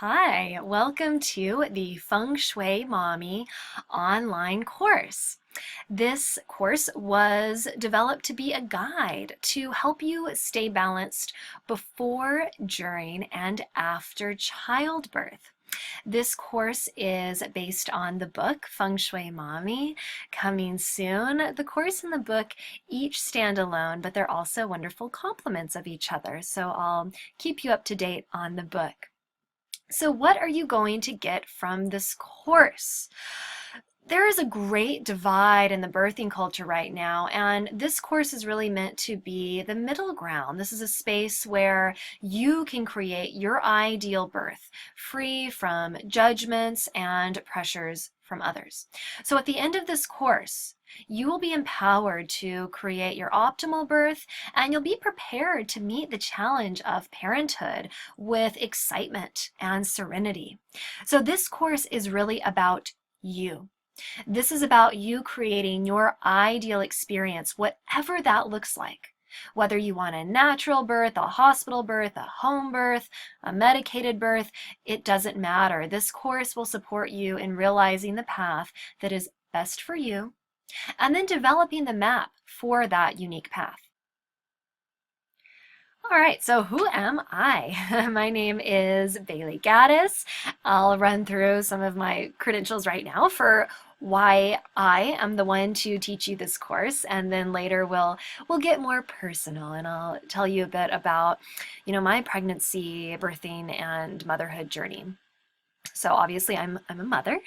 Hi, welcome to the Feng Shui Mommy online course. This course was developed to be a guide to help you stay balanced before, during, and after childbirth. This course is based on the book Feng Shui Mommy, coming soon. The course and the book each stand alone, but they're also wonderful complements of each other, so I'll keep you up to date on the book. So what are you going to get from this course? There is a great divide in the birthing culture right now, and this course is really meant to be the middle ground. This is a space where you can create your ideal birth, free from judgments and pressures from others. So at the end of this course, you will be empowered to create your optimal birth, and you'll be prepared to meet the challenge of parenthood with excitement and serenity. So this course is really about you. This is about you creating your ideal experience, whatever that looks like. Whether you want a natural birth, a hospital birth, a home birth, a medicated birth, it doesn't matter. This course will support you in realizing the path that is best for you, and then developing the map for that unique path. All right, so who am I? My name is Bailey Gaddis. I'll run through some of my credentials right now for why I am the one to teach you this course, and then later we'll get more personal, and I'll tell you a bit about, my pregnancy, birthing, and motherhood journey. So obviously I'm a mother.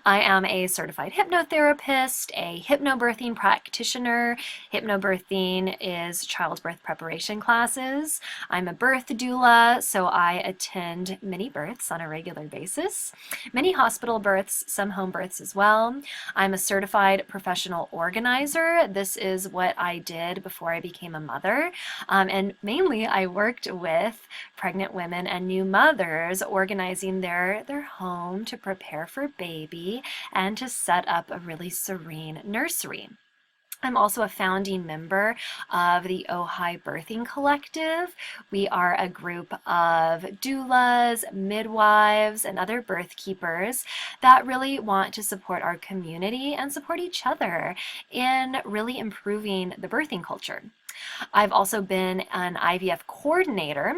I am a certified hypnotherapist, a hypnobirthing practitioner. Hypnobirthing is childbirth preparation classes. I'm a birth doula, so I attend many births on a regular basis, many hospital births, some home births as well. I'm a certified professional organizer. This is what I did before I became a mother. And mainly I worked with pregnant women and new mothers organizing their home to prepare for baby and to set up a really serene nursery. I'm also a founding member of the Ojai Birthing Collective. We are a group of doulas, midwives, and other birth keepers that really want to support our community and support each other in really improving the birthing culture. I've also been an IVF coordinator,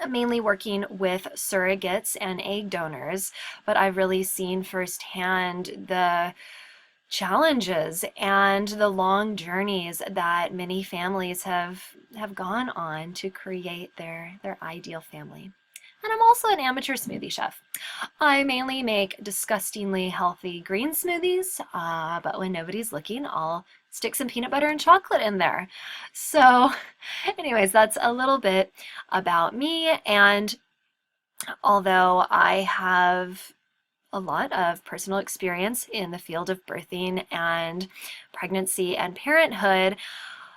mainly working with surrogates and egg donors, but I've really seen firsthand the challenges and the long journeys that many families have gone on to create their ideal family. And I'm also an amateur smoothie chef. I mainly make disgustingly healthy green smoothies, but when nobody's looking, I'll stick some peanut butter and chocolate in there. So anyways, that's a little bit about me. And although I have a lot of personal experience in the field of birthing and pregnancy and parenthood,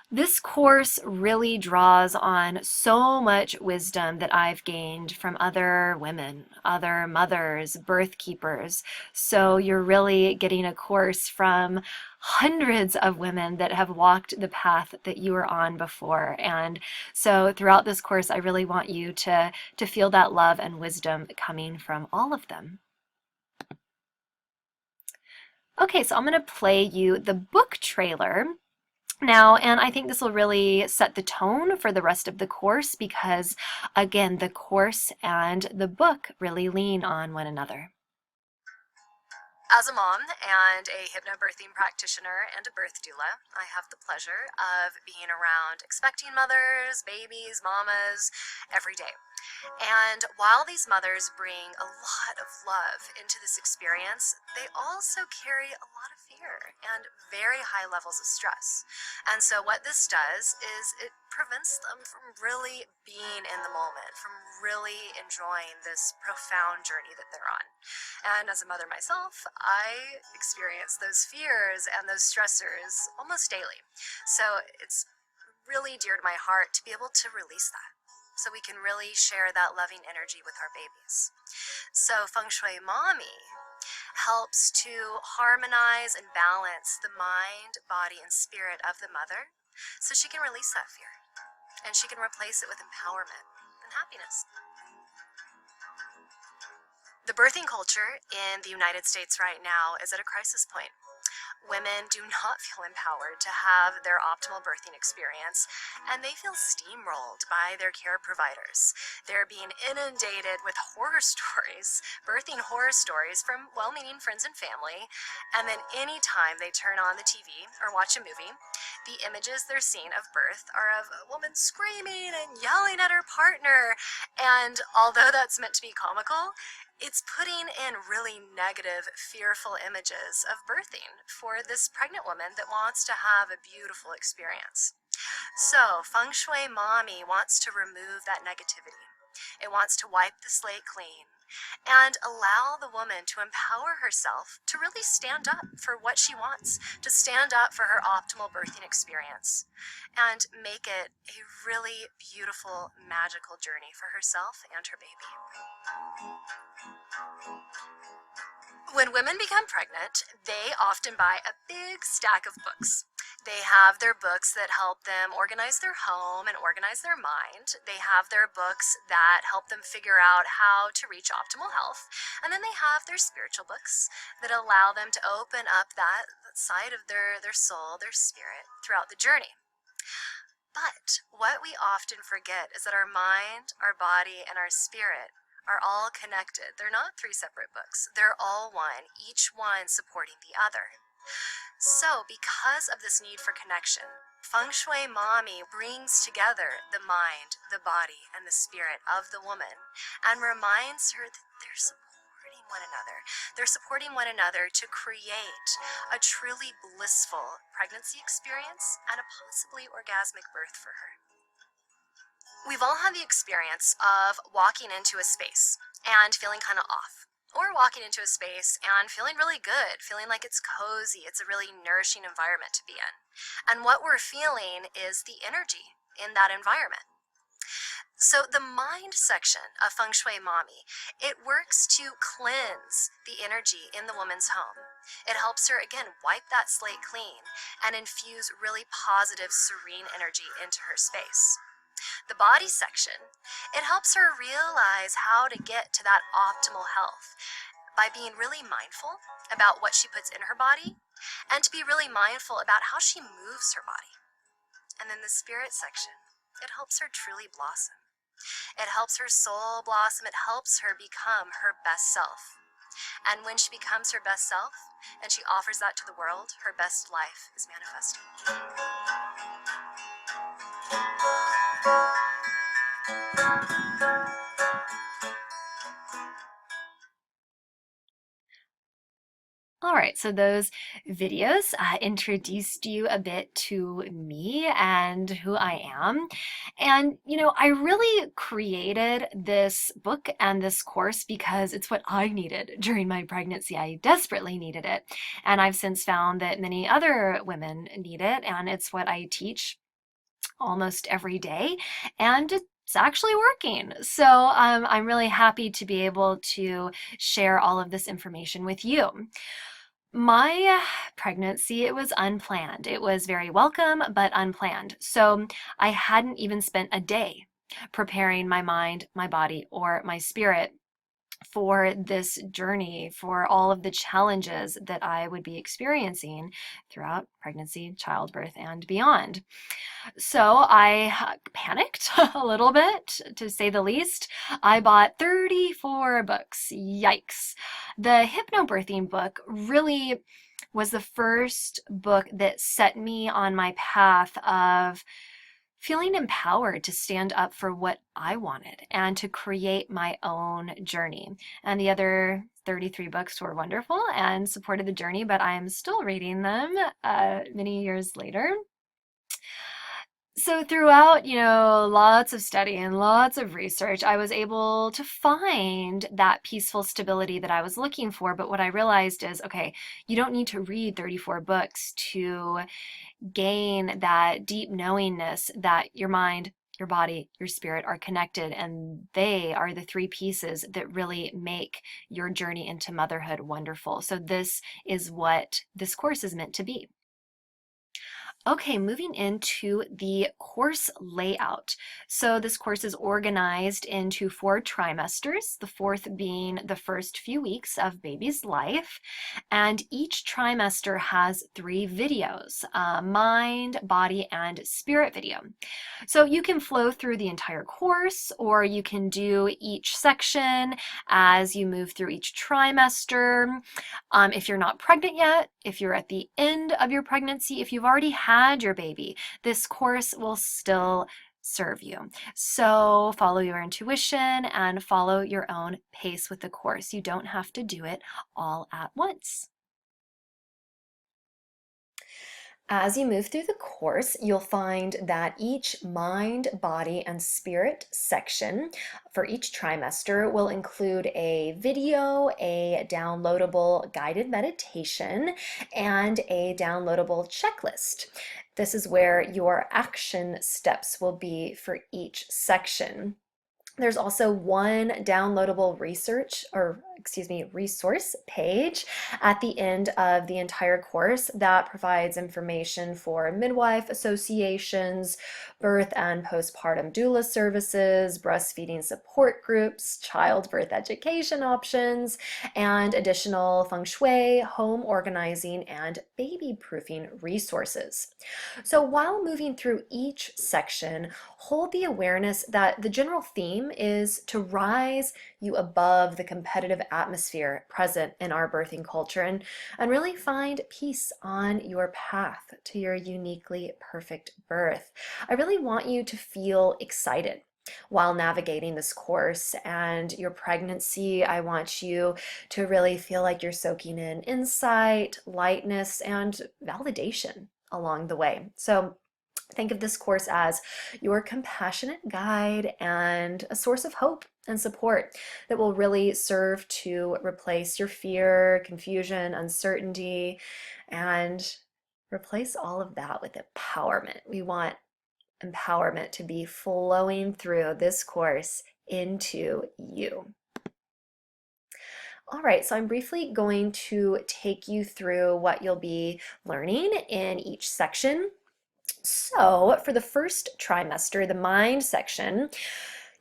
this course really draws on so much wisdom that I've gained from other women, other mothers, birth keepers. So you're really getting a course from hundreds of women that have walked the path that you were on before. And so throughout this course, I really want you to feel that love and wisdom coming from all of them. Okay, so I'm going to play you the book trailer now, and I think this will really set the tone for the rest of the course because, again, the course and the book really lean on one another. As a mom and a hypnobirthing practitioner and a birth doula, I have the pleasure of being around expecting mothers, babies, mamas every day. And while these mothers bring a lot of love into this experience, they also carry a lot of fear and very high levels of stress. And so what this does is it prevents them from really being in the moment, from really enjoying this profound journey that they're on. And as a mother myself, I experience those fears and those stressors almost daily. So it's really dear to my heart to be able to release that, so we can really share that loving energy with our babies. So Feng Shui Mommy helps to harmonize and balance the mind, body, and spirit of the mother so she can release that fear and she can replace it with empowerment and happiness. The birthing culture in the United States right now is at a crisis point. Women do not feel empowered to have their optimal birthing experience, and they feel steamrolled by their care providers. They're being inundated with horror stories, birthing horror stories from well-meaning friends and family, and then anytime they turn on the TV or watch a movie, the images they're seeing of birth are of a woman screaming and yelling at her partner, and although that's meant to be comical, it's putting in really negative, fearful images of birthing for this pregnant woman that wants to have a beautiful experience. So, Feng Shui Mommy wants to remove that negativity. It wants to wipe the slate clean and allow the woman to empower herself to really stand up for what she wants, to stand up for her optimal birthing experience, and make it a really beautiful, magical journey for herself and her baby. When women become pregnant, they often buy a big stack of books. They have their books that help them organize their home and organize their mind. They have their books that help them figure out how to reach optimal health. And then they have their spiritual books that allow them to open up that side of their soul, their spirit, throughout the journey. But what we often forget is that our mind, our body, and our spirit are all connected. They're not three separate books. They're all one, each one supporting the other. So, because of this need for connection, Feng Shui Mommy brings together the mind, the body, and the spirit of the woman and reminds her that they're supporting one another. They're supporting one another to create a truly blissful pregnancy experience and a possibly orgasmic birth for her. We've all had the experience of walking into a space and feeling kind of off, or walking into a space and feeling really good, feeling like it's cozy, it's a really nourishing environment to be in. And what we're feeling is the energy in that environment. So the mind section of Feng Shui Mommy, it works to cleanse the energy in the woman's home. It helps her, again, wipe that slate clean and infuse really positive, serene energy into her space. The body section, it helps her realize how to get to that optimal health by being really mindful about what she puts in her body and to be really mindful about how she moves her body. And then the spirit section, it helps her truly blossom. It helps her soul blossom. It helps her become her best self. And when she becomes her best self and she offers that to the world, her best life is manifesting. All right, so those videos introduced you a bit to me and who I am. And, I really created this book and this course because it's what I needed during my pregnancy. I desperately needed it. And I've since found that many other women need it, and it's what I teach almost every day. And it's actually working. So I'm really happy to be able to share all of this information with you. My pregnancy, it was unplanned. It was very welcome, but unplanned. So I hadn't even spent a day preparing my mind, my body, or my spirit for this journey, for all of the challenges that I would be experiencing throughout pregnancy, childbirth, and beyond. So I panicked a little bit, to say the least. I bought 34 books. Yikes. The hypnobirthing book really was the first book that set me on my path of feeling empowered to stand up for what I wanted and to create my own journey. And the other 33 books were wonderful and supported the journey, but I'm still reading them many years later. So throughout, lots of study and lots of research, I was able to find that peaceful stability that I was looking for. But what I realized is, okay, you don't need to read 34 books to gain that deep knowingness that your mind, your body, your spirit are connected, and they are the three pieces that really make your journey into motherhood wonderful. So this is what this course is meant to be. Okay, moving into the course layout. So this course is organized into 4 trimesters, the fourth being the first few weeks of baby's life. And each trimester has 3 videos, mind, body, and spirit video. So you can flow through the entire course, or you can do each section as you move through each trimester. If you're not pregnant yet, if you're at the end of your pregnancy, if you've already had your baby, this course will still serve you. So follow your intuition and follow your own pace with the course. You don't have to do it all at once. As you move through the course, you'll find that each mind, body, and spirit section for each trimester will include a video, a downloadable guided meditation, and a downloadable checklist. This is where your action steps will be for each section. There's also one downloadable resource page at the end of the entire course that provides information for midwife associations, birth and postpartum doula services, breastfeeding support groups, childbirth education options, and additional feng shui, home organizing, and baby proofing resources. So while moving through each section, hold the awareness that the general theme is to rise you above the competitive atmosphere present in our birthing culture and really find peace on your path to your uniquely perfect birth. I really want you to feel excited while navigating this course and your pregnancy. I want you to really feel like you're soaking in insight, lightness, and validation along the way. So think of this course as your compassionate guide and a source of hope and support that will really serve to replace your fear, confusion, uncertainty, and replace all of that with empowerment. We want empowerment to be flowing through this course into you. All right, so I'm briefly going to take you through what you'll be learning in each section. So for the first trimester, the mind section,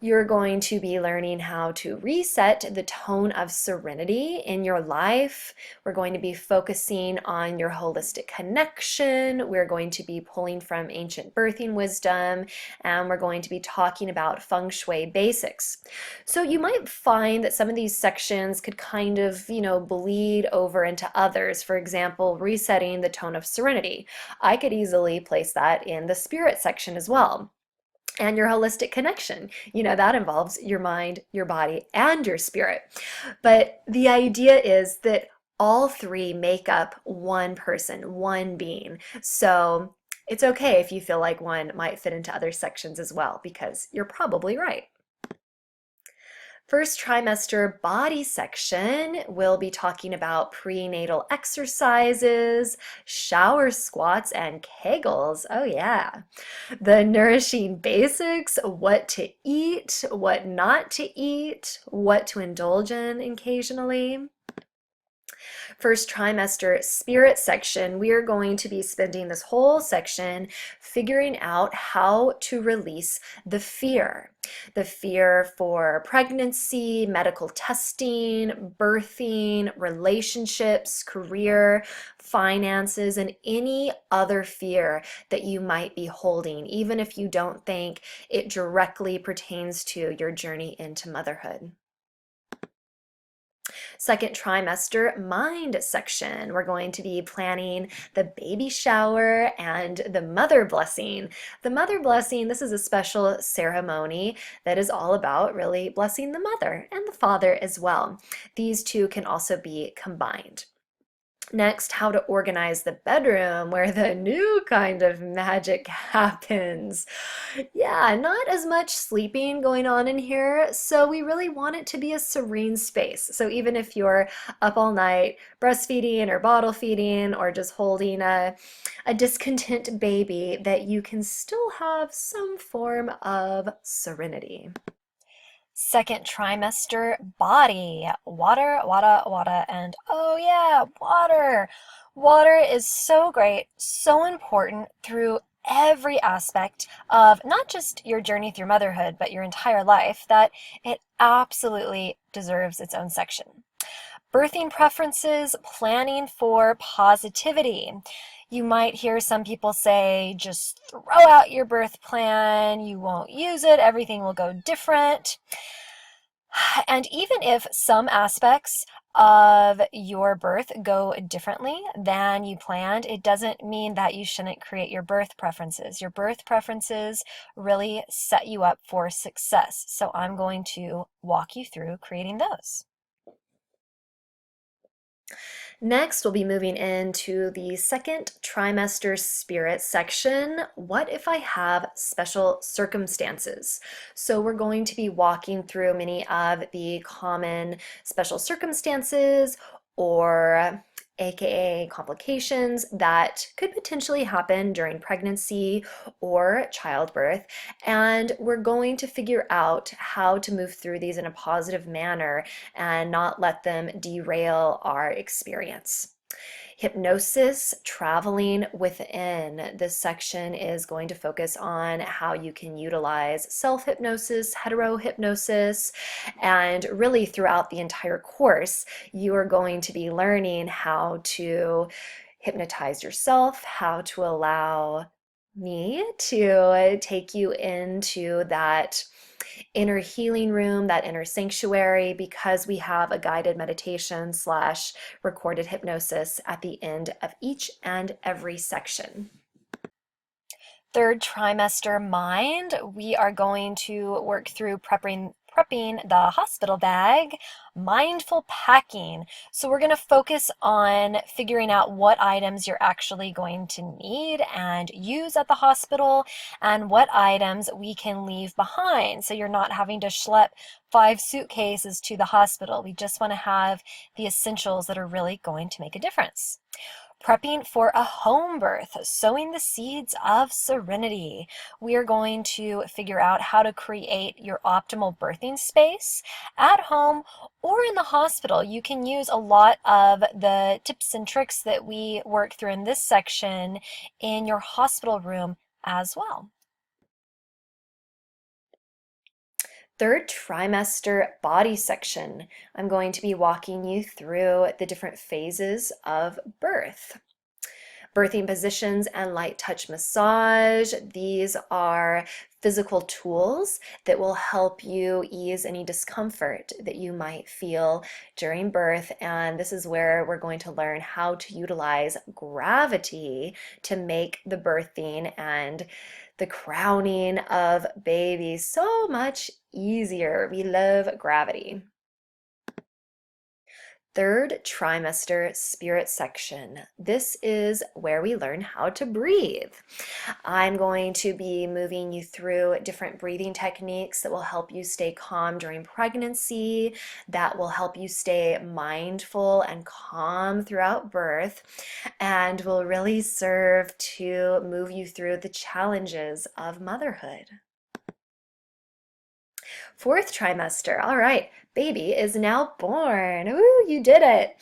you're going to be learning how to reset the tone of serenity in your life. We're going to be focusing on your holistic connection. We're going to be pulling from ancient birthing wisdom, and we're going to be talking about feng shui basics. So you might find that some of these sections could kind of, bleed over into others. For example, resetting the tone of serenity. I could easily place that in the spirit section as well. And your holistic connection, that involves your mind, your body, and your spirit. But the idea is that all 3 make up one person, one being. So it's okay if you feel like one might fit into other sections as well, because you're probably right. First trimester body section, we'll be talking about prenatal exercises, shower squats, and Kegels. Oh yeah. The nourishing basics, what to eat, what not to eat, what to indulge in occasionally. First trimester spirit section, we are going to be spending this whole section figuring out how to release the fear. The fear for pregnancy, medical testing, birthing, relationships, career, finances, and any other fear that you might be holding, even if you don't think it directly pertains to your journey into motherhood. Second trimester mind section, we're going to be planning the baby shower and the mother blessing. The mother blessing, this is a special ceremony that is all about really blessing the mother and the father as well. These 2 can also be combined. Next, how to organize the bedroom where the new kind of magic happens. Yeah, not as much sleeping going on in here, so we really want it to be a serene space. So even if you're up all night breastfeeding or bottle feeding or just holding a discontent baby, that you can still have some form of serenity. Second trimester body. Water, water, water, and oh yeah, water. Water is so great, so important through every aspect of not just your journey through motherhood, but your entire life, that it absolutely deserves its own section. Birthing preferences, planning for positivity. You might hear some people say, just throw out your birth plan, you won't use it, everything will go different. And even if some aspects of your birth go differently than you planned, it doesn't mean that you shouldn't create your birth preferences. Your birth preferences really set you up for success. So I'm going to walk you through creating those. Next, we'll be moving into the second trimester spirit section. What if I have special circumstances? So we're going to be walking through many of the common special circumstances, or AKA complications, that could potentially happen during pregnancy or childbirth. And we're going to figure out how to move through these in a positive manner and not let them derail our experience. Hypnosis, traveling within. This section is going to focus on how you can utilize self-hypnosis, hetero-hypnosis, and really throughout the entire course, you are going to be learning how to hypnotize yourself, how to allow me to take you into that inner healing room, that inner sanctuary, because we have a guided meditation slash recorded hypnosis at the end of each and every section. Third trimester mind, we are going to work through prepping the hospital bag, mindful packing. So we're going to focus on figuring out what items you're actually going to need and use at the hospital, and what items we can leave behind, so you're not having to schlep 5 suitcases to the hospital. We just want to have the essentials that are really going to make a difference. Prepping for a home birth, sowing the seeds of serenity. We are going to figure out how to create your optimal birthing space at home or in the hospital. You can use a lot of the tips and tricks that we work through in this section in your hospital room as well. Third trimester body section. I'm going to be walking you through the different phases of birth. Birthing positions and light touch massage. These are physical tools that will help you ease any discomfort that you might feel during birth. And this is where we're going to learn how to utilize gravity to make the birthing and the crowning of baby so much easier. We love gravity. Third trimester spirit section. This is where we learn how to breathe. I'm going to be moving you through different breathing techniques that will help you stay calm during pregnancy, that will help you stay mindful and calm throughout birth, and will really serve to move you through the challenges of motherhood. Fourth trimester. All right, baby is now born. Ooh, you did it.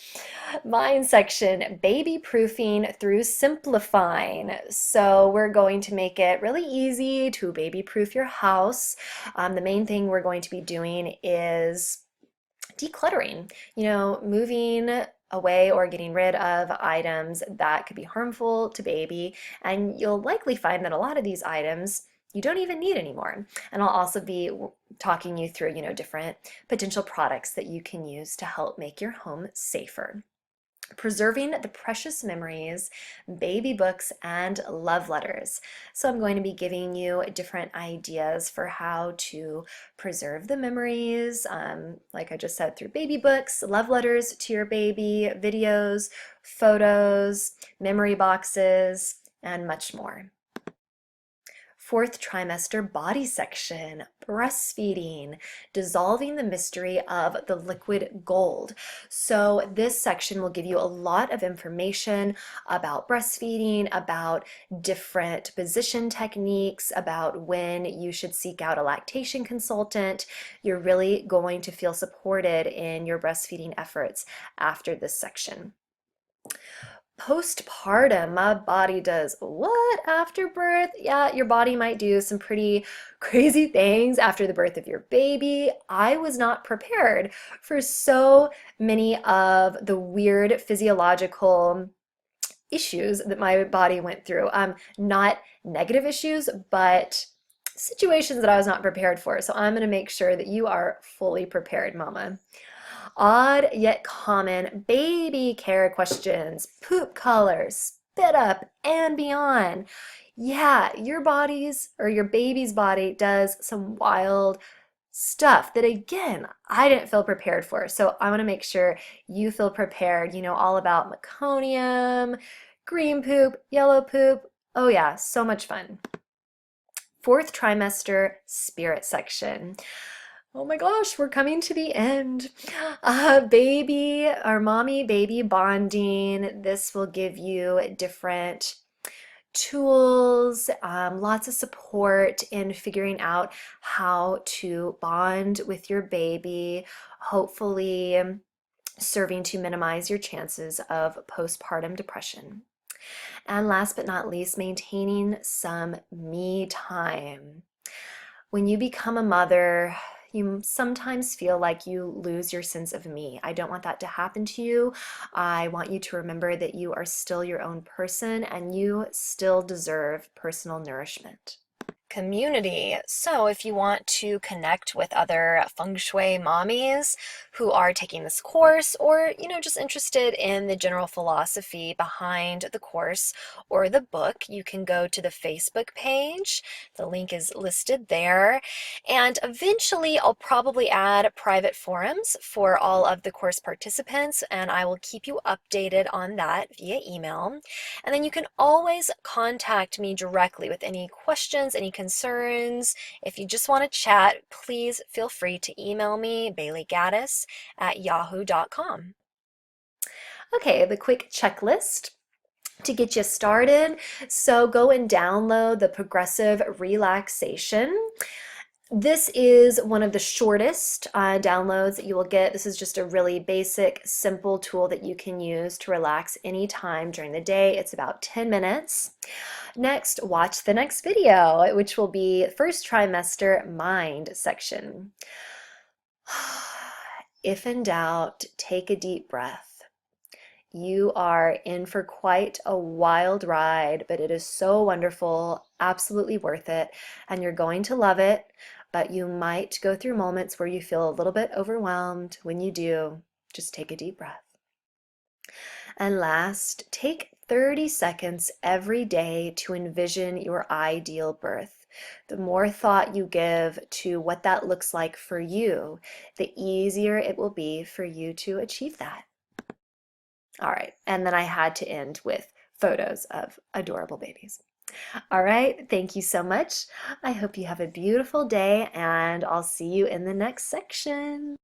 Mind section, baby proofing through simplifying. So we're going to make it really easy to baby proof your house. The main thing we're going to be doing is decluttering, moving away or getting rid of items that could be harmful to baby. And you'll likely find that a lot of these items you don't even need anymore. And I'll also be talking you through, different potential products that you can use to help make your home safer. Preserving the precious memories, baby books, and love letters. So I'm going to be giving you different ideas for how to preserve the memories, like I just said, through baby books, love letters to your baby, videos, photos, memory boxes, and much more. Fourth trimester body section, breastfeeding, dissolving the mystery of the liquid gold. So this section will give you a lot of information about breastfeeding, about different position techniques, about when you should seek out a lactation consultant. You're really going to feel supported in your breastfeeding efforts after this section. Postpartum, my body does what after birth? Yeah, your body might do some pretty crazy things after the birth of your baby. I was not prepared for so many of the weird physiological issues that my body went through. Not negative issues, but situations that I was not prepared for. So I'm going to make sure that you are fully prepared, mama. Odd yet common baby care questions, poop colors, spit up, and beyond. Yeah, your body's or your baby's body does some wild stuff that again, I didn't feel prepared for. So I want to make sure you feel prepared. You know all about meconium, green poop, yellow poop. Oh yeah, so much fun. Fourth trimester spirit section. Oh my gosh, we're coming to the end. Baby or mommy baby bonding. This will give you different tools, lots of support in figuring out how to bond with your baby, hopefully serving to minimize your chances of postpartum depression. And last but not least, maintaining some me time. When you become a mother, you sometimes feel like you lose your sense of me. I don't want that to happen to you. I want you to remember that you are still your own person and you still deserve personal nourishment. Community. So if you want to connect with other feng shui mommies who are taking this course, or just interested in the general philosophy behind the course or the book, you can go to the Facebook page. The link is listed there. And eventually I'll probably add private forums for all of the course participants, and I will keep you updated on that via email. And then you can always contact me directly with any questions, any concerns. If you just want to chat, please feel free to email me, baileygaddis@yahoo.com. Okay, the quick checklist to get you started. So go and download the Progressive Relaxation. This is one of the shortest downloads that you will get. This is just a really basic, simple tool that you can use to relax anytime during the day. It's about 10 minutes. Next, watch the next video, which will be first trimester mind section. If in doubt, take a deep breath. You are in for quite a wild ride, but it is so wonderful, absolutely worth it, and you're going to love it, but you might go through moments where you feel a little bit overwhelmed. When you do, just take a deep breath. And last, take 30 seconds every day to envision your ideal birth. The more thought you give to what that looks like for you, the easier it will be for you to achieve that. All right, and then I had to end with photos of adorable babies. All right, thank you so much. I hope you have a beautiful day, and I'll see you in the next section.